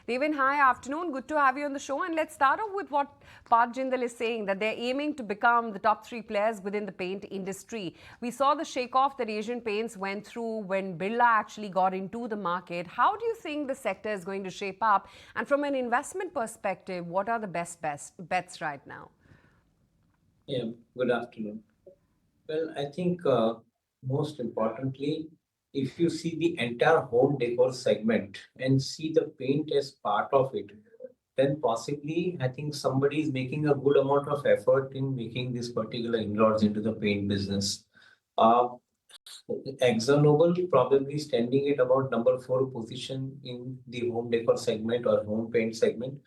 Devin, hi, afternoon. Good to have you on the show. And let's start off with what Park Jindal is saying, that they're aiming to become the top three players within the paint industry. We saw the shake-off that Asian Paints went through when Birla actually got into the market. How do you think the sector is going to shape up? And from an investment perspective, what are the best bets right now? Yeah, good afternoon. Well, I think most importantly, if you see the entire home decor segment and see the paint as part of it, then possibly I think somebody is making a good amount of effort in making this particular inroads into the paint business. Uh, ExxonMobil probably standing at about number four position in the home decor segment or home paint segment,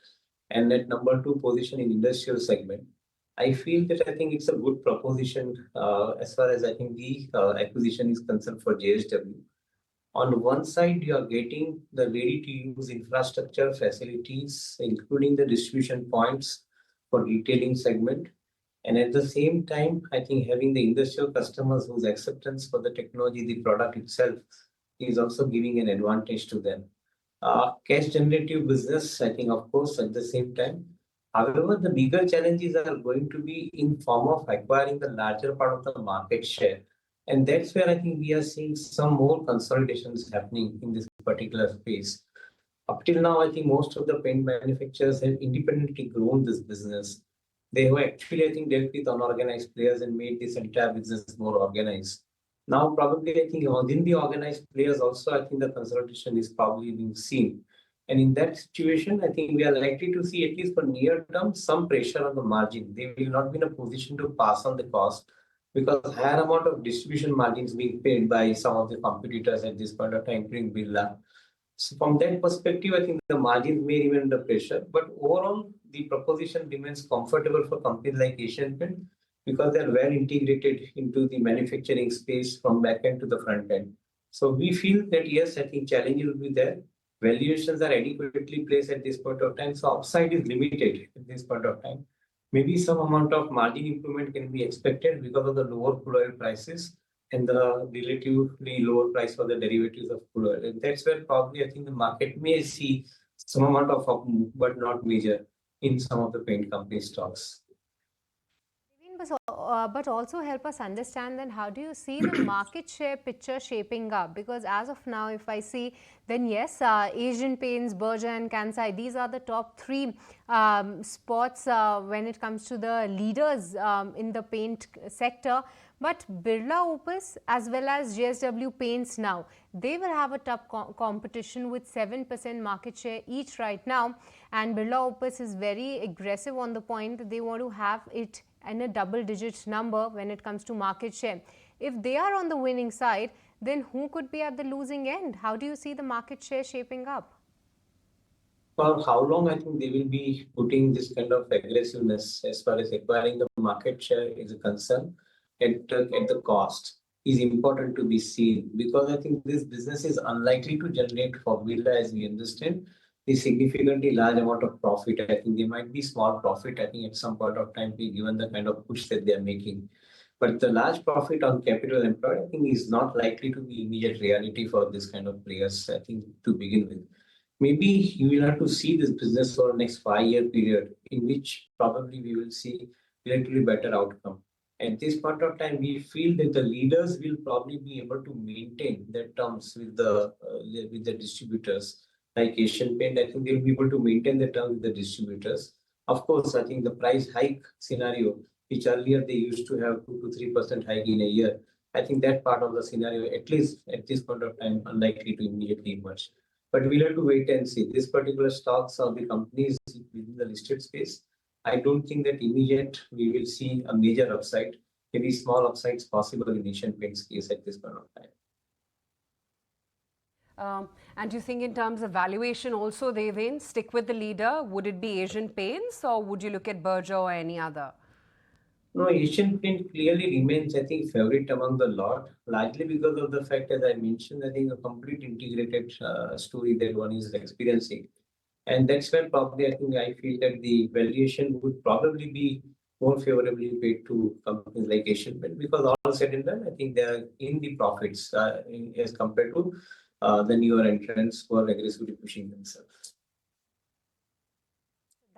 and at number two position in industrial segment. I feel that I think it's a good proposition as far as I think the acquisition is concerned for JSW. On one side, you are getting the ready-to-use infrastructure facilities, including the distribution points for retailing segment. And at the same time, I think having the industrial customers whose acceptance for the technology, the product itself, is also giving an advantage to them. Cash generative business, I think, of course, at the same time. However, the bigger challenges are going to be in form of acquiring the larger part of the market share. And that's where I think we are seeing some more consolidations happening in this particular space. Up till now, I think most of the paint manufacturers have independently grown this business. They have actually, I think, dealt with unorganized players and made this entire business more organized. Now, probably, I think within the organized players also, I think the consolidation is probably being seen. And in that situation, I think we are likely to see, at least for near term, some pressure on the margin. They will not be in a position to pass on the cost because higher amount of distribution margins being paid by some of the competitors at this point of time, including Birla. So from that perspective, I think the margins may remain under pressure, but overall, the proposition remains comfortable for companies like Asian Paint because they're well integrated into the manufacturing space from back end to the front end. So we feel that yes, I think challenges will be there. Valuations are adequately placed at this point of time, so upside is limited at this point of time. Maybe some amount of margin improvement can be expected because of the lower crude oil prices and the relatively lower price for the derivatives of crude oil. And that's where probably I think the market may see some amount of up move, but not major in some of the paint company stocks. But also help us understand then how do you see the market share picture shaping up? Because as of now, if I see, then yes, Asian Paints, Berger and Kansai, these are the top three spots when it comes to the leaders in the paint sector. But Birla Opus as well as JSW Paints now, they will have a tough competition with 7% market share each right now. And Birla Opus is very aggressive on the point that they want to have it and a double-digit number when it comes to market share. If they are on the winning side, then who could be at the losing end? How do you see the market share shaping up? For how long I think they will be putting this kind of aggressiveness as far as acquiring the market share is a concern at the cost is important to be seen because I think this business is unlikely to generate for Birla as we understand a significantly large amount of profit. I think there might be small profit, I think, at some point of time, given the kind of push that they are making. But the large profit on capital employed, I think, is not likely to be immediate reality for this kind of players, I think, to begin with. Maybe you will have to see this business for the next 5 year period, in which probably we will see relatively better outcome. At this point of time, we feel that the leaders will probably be able to maintain their terms with the distributors like Asian Paint, I think they'll be able to maintain the terms with the distributors. Of course, I think the price hike scenario, which earlier they used to have 2 to 3% hike in a year, I think that part of the scenario, at least at this point of time, unlikely to immediately emerge. But we'll have to wait and see. This particular stocks or the companies within the listed space, I don't think that immediate we will see a major upside. Maybe small upsides possible in Asian Paint's case at this point of time. And do you think in terms of valuation also they then stick with the leader? Would it be Asian Paints or would you look at Berger or any other? No, Asian Paint clearly remains, I think, favorite among the lot, largely because of the fact, as I mentioned, I think a complete integrated story that one is experiencing. And that's where probably I feel that the valuation would probably be more favorably paid to companies like Asian Paint because all said and done, I think they are in the profits as compared to the newer entrants who are aggressively pushing themselves.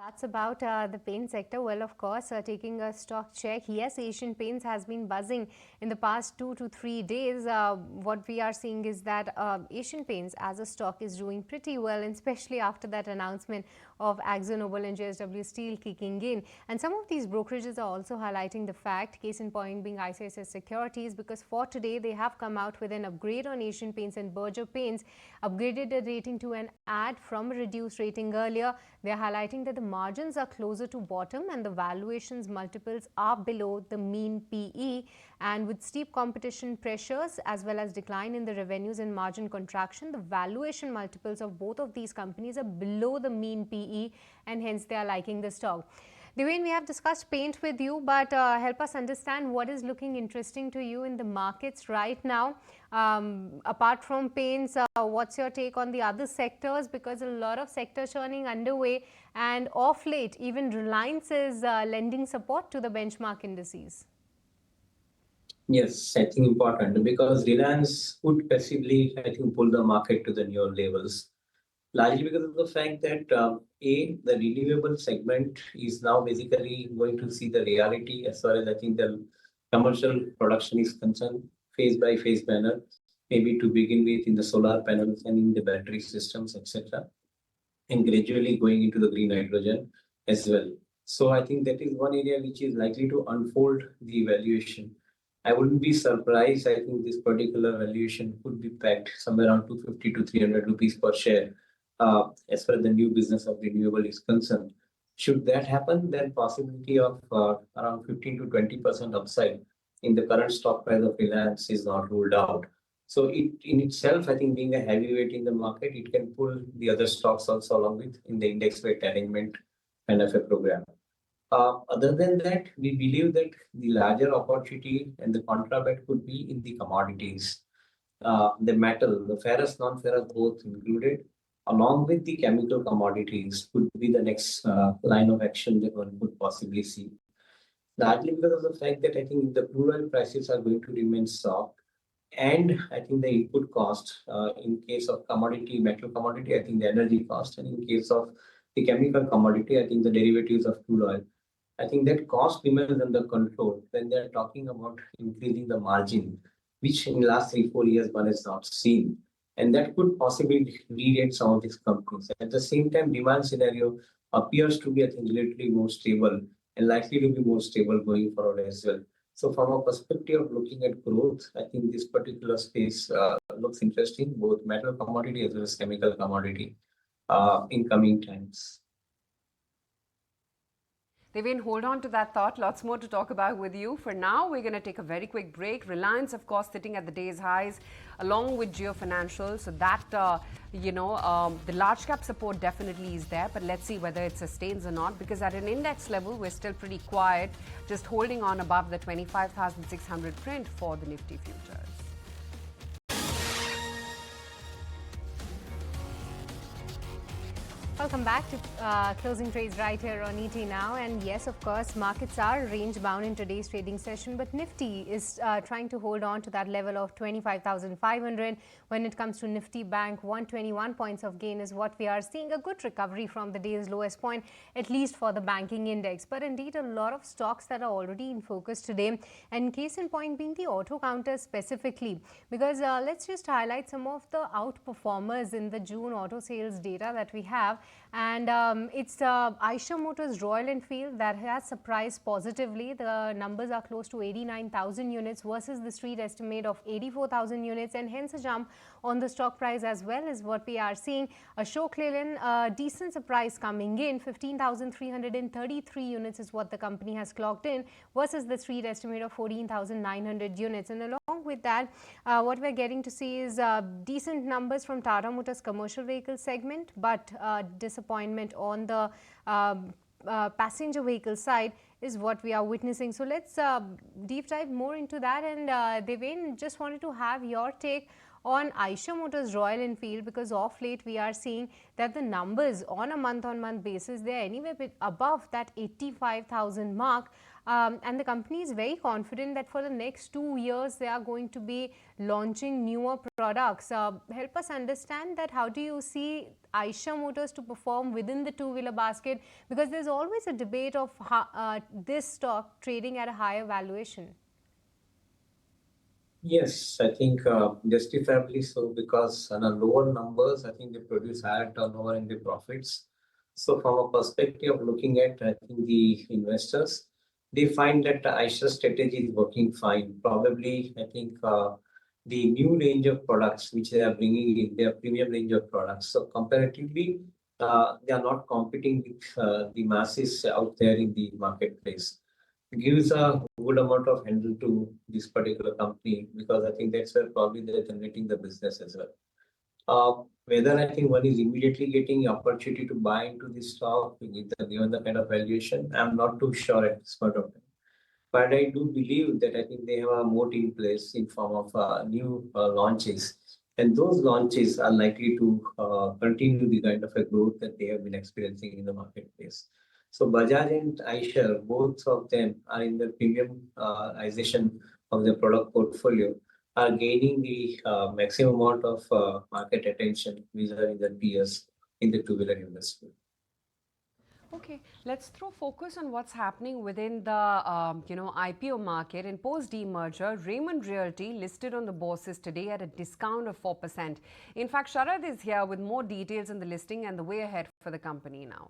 That's about the paint sector. Well, of course, taking a stock check, yes, Asian Paints has been buzzing in the past 2 to 3 days. What we are seeing is that Asian Paints as a stock is doing pretty well, and especially after that announcement of AkzoNobel and JSW Steel kicking in. And some of these brokerages are also highlighting the fact, case in point being ICICI Securities, because for today they have come out with an upgrade on Asian Paints, and Berger Paints upgraded the rating to an add from a reduced rating earlier. They are highlighting that the margins are closer to bottom and the valuations multiples are below the mean PE, and with steep competition pressures as well as decline in the revenues and margin contraction, the valuation multiples of both of these companies are below the mean PE, and hence they are liking the stock. Devane, we have discussed paint with you, but help us understand what is looking interesting to you in the markets right now. Apart from paints, what's your take on the other sectors? Because a lot of sector churning underway, and off late, even Reliance is lending support to the benchmark indices. Yes, I think important because Reliance could possibly, I think, pull the market to the newer levels. Largely because of the fact that the renewable segment is now basically going to see the reality as far as I think the commercial production is concerned, phase by phase manner, maybe to begin with in the solar panels and in the battery systems, etc., and gradually going into the green hydrogen as well. So I think that is one area which is likely to unfold the valuation. I wouldn't be surprised. I think this particular valuation could be pegged somewhere around 250 to 300 rupees per share as far as the new business of renewable is concerned. Should that happen, then possibility of around 15 to 20% upside in the current stock price of Reliance is not ruled out. So it in itself, I think being a heavyweight in the market, it can pull the other stocks also along with in the index weight arrangement kind of a program. Other than that, we believe that the larger opportunity and the contraband could be in the commodities, the metal, the ferrous, non-ferrous both included, along with the chemical commodities could be the next line of action that one could possibly see. Largely because of the fact that I think the crude oil prices are going to remain soft, and I think the input cost in case of commodity, metal commodity, I think the energy cost, and in case of the chemical commodity, I think the derivatives of crude oil. I think that cost remains under control when they are talking about increasing the margin, which in the last 3, 4 years one has not seen. And that could possibly re-rate some of these companies. At the same time, demand scenario appears to be, I think, relatively more stable and likely to be more stable going forward as well. So from a perspective of looking at growth, I think this particular space looks interesting, both metal commodity as well as chemical commodity in coming times. Devane, hold on to that thought. Lots more to talk about with you. For now, we're going to take a very quick break. Reliance, of course, sitting at the day's highs, along with Jio Financial. So that, the large cap support definitely is there. But let's see whether it sustains or not. Because at an index level, we're still pretty quiet, just holding on above the 25,600 print for the Nifty futures. Welcome back to closing trades right here on ET Now. And yes, of course, markets are range bound in today's trading session, but Nifty is trying to hold on to that level of 25,500. When it comes to Nifty Bank, 121 points of gain is what we are seeing. A good recovery from the day's lowest point, at least for the banking index. But indeed, a lot of stocks that are already in focus today. And case in point being the auto counters specifically, because let's just highlight some of the outperformers in the June auto sales data that we have. And it's Eicher Motors Royal Enfield that has surprised positively. The numbers are close to 89,000 units versus the street estimate of 84,000 units, and hence a jump on the stock price as well is what we are seeing. Ashok Leyland, decent surprise coming in, 15,333 units is what the company has clocked in versus the street estimate of 14,900 units. And along with that, what we're getting to see is decent numbers from Tata Motors commercial vehicle segment, but disappointment on the passenger vehicle side is what we are witnessing. So let's deep dive more into that. And Devane, just wanted to have your take on Eicher Motors Royal Enfield, because off late we are seeing that the numbers on a month-on-month basis, they are anywhere above that 85,000 mark. And the company is very confident that for the next 2 years they are going to be launching newer products. Help us understand that. How do you see Eicher Motors to perform within the two-wheeler basket? Because there's always a debate of this stock trading at a higher valuation. Yes, I think justifiably so because on a lower numbers, I think they produce higher turnover and the profits. So from a perspective of looking at, I think the investors, they find that the Eicher strategy is working fine. Probably, I think the new range of products which they are bringing in, their premium range of products. So comparatively, they are not competing with the masses out there in the marketplace. Gives a good amount of handle to this particular company because I think that's where probably they're generating the business as well. Whether I think one is immediately getting opportunity to buy into this stock given the kind of valuation, I'm not too sure at this point of time. But I do believe that I think they have a moat in place in form of new launches. And those launches are likely to continue the kind of a growth that they have been experiencing in the marketplace. So Bajaj and Eicher, both of them are in the premiumization of their product portfolio, are gaining the maximum amount of market attention vis-a-vis their peers in the two-wheeler industry. Okay, let's throw focus on what's happening within the IPO market. In post demerger, Raymond Realty listed on the bourses today at a discount of 4%. In fact, Sharad is here with more details on the listing and the way ahead for the company now.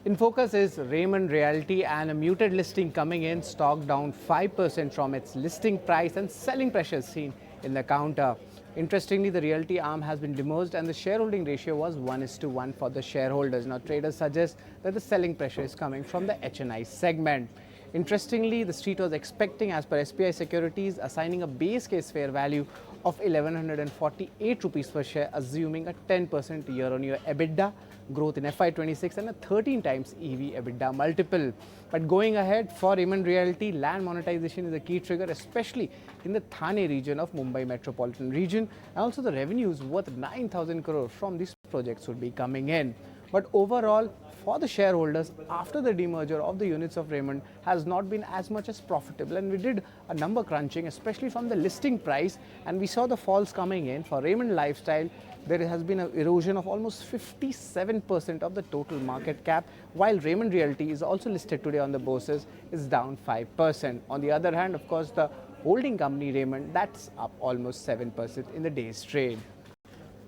In focus is Raymond Realty and a muted listing coming in, stock down 5% from its listing price and selling pressures seen in the counter. Interestingly, the realty arm has been demerged and the shareholding ratio was 1:1 for the shareholders. Now, traders suggest that the selling pressure is coming from the HNI segment. Interestingly, the street was expecting, as per SBI Securities, assigning a base case fair value of 1148 rupees per share, assuming a 10% year-on-year EBITDA growth in FY26 and a 13 times EV EBITDA multiple. But going ahead, for Raymond Realty, land monetization is a key trigger, especially in the Thane region of Mumbai metropolitan region, and also the revenues worth 9,000 crore from these projects would be coming in. But overall, for the shareholders, after the demerger of the units of Raymond has not been as much as profitable, and we did a number crunching, especially from the listing price, and we saw the falls coming in. For Raymond Lifestyle, there has been an erosion of almost 57% of the total market cap, while Raymond Realty is also listed today on the bourses, is down 5%. On the other hand, of course, the holding company Raymond, that's up almost 7% in the day's trade.